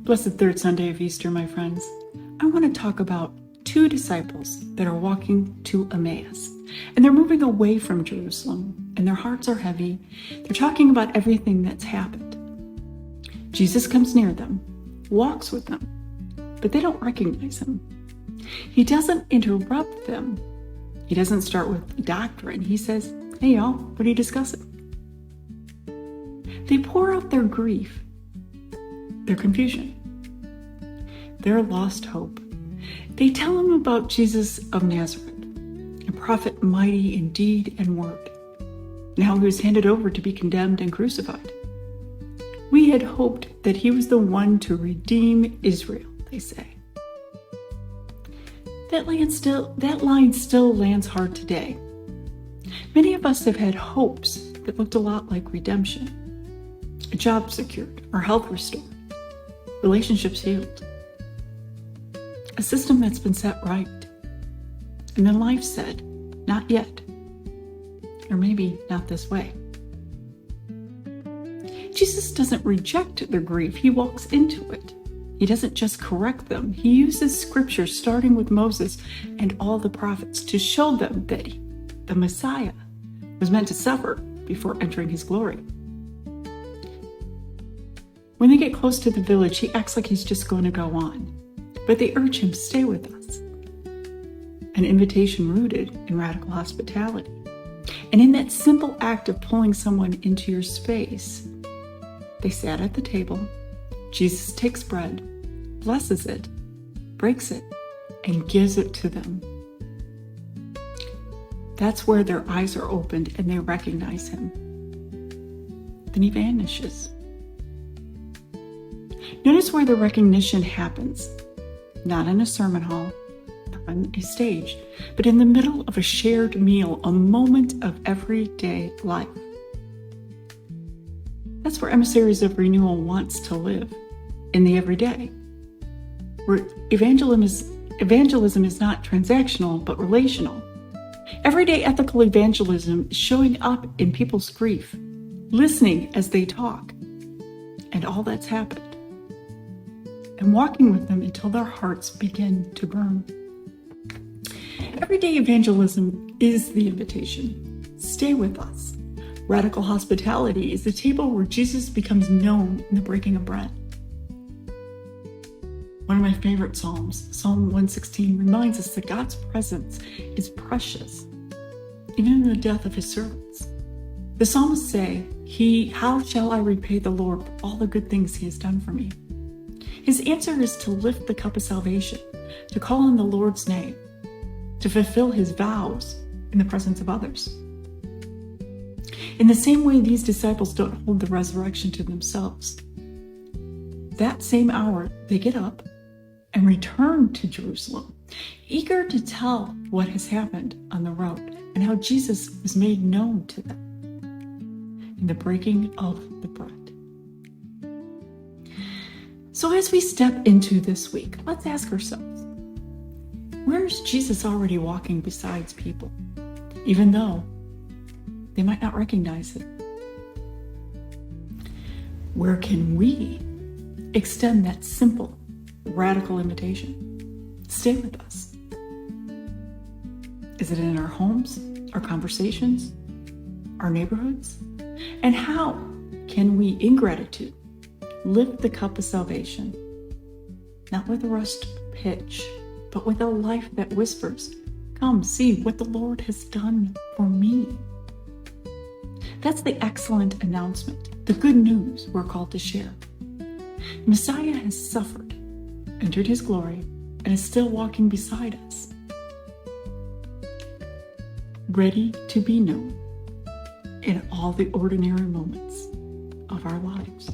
Blessed third Sunday of Easter, my friends. I want to talk about two disciples that are walking to Emmaus. And they're moving away from Jerusalem, and their hearts are heavy. They're talking about everything that's happened. Jesus comes near them, walks with them, but they don't recognize him. He doesn't interrupt them. He doesn't start with doctrine. He says, "Hey y'all, what are you discussing?" They pour out their grief, their confusion, their lost hope. They tell him about Jesus of Nazareth, a prophet mighty in deed and word. Now he was handed over to be condemned and crucified. We had hoped that he was the one to redeem Israel, they say. That line still lands hard today. Many of us have had hopes that looked a lot like redemption. A job secured, our health restored, relationships healed. A system that's been set right. And then life said, not yet. Or maybe not this way. Jesus doesn't reject their grief. He walks into it. He doesn't just correct them. He uses scripture starting with Moses and all the prophets to show them that the Messiah was meant to suffer before entering his glory. When they get close to the village, he acts like he's just going to go on. But they urge him, stay with us. An invitation rooted in radical hospitality. And in that simple act of pulling someone into your space, they sat at the table. Jesus takes bread, blesses it, breaks it, and gives it to them. That's where their eyes are opened and they recognize him. Then he vanishes. Notice where the recognition happens. Not in a sermon hall, not on a stage, but in the middle of a shared meal, a moment of everyday life. That's where Emissaries of Renewal wants to live, in the everyday, where evangelism is not transactional, but relational. Everyday ethical evangelism is showing up in people's grief, listening as they talk, and all that's happened, and walking with them until their hearts begin to burn. Everyday evangelism is the invitation. Stay with us. Radical hospitality is the table where Jesus becomes known in the breaking of bread. One of my favorite Psalms, Psalm 116, reminds us that God's presence is precious, even in the death of his servants. The psalmists say, how shall I repay the Lord for all the good things he has done for me? His answer is to lift the cup of salvation, to call on the Lord's name, to fulfill his vows in the presence of others. In the same way, these disciples don't hold the resurrection to themselves. That same hour, they get up and return to Jerusalem, eager to tell what has happened on the road and how Jesus was made known to them in the breaking of the bread. So as we step into this week, let's ask ourselves, where is Jesus already walking beside people, even though they might not recognize it? Where can we extend that simple, radical invitation? Stay with us. Is it in our homes, our conversations, our neighborhoods? And how can we, in gratitude, lift the cup of salvation, not with a rushed pitch, but with a life that whispers, "Come see what the Lord has done for me." That's the excellent announcement, the good news we're called to share. Messiah has suffered, entered his glory, and is still walking beside us, ready to be known in all the ordinary moments of our lives.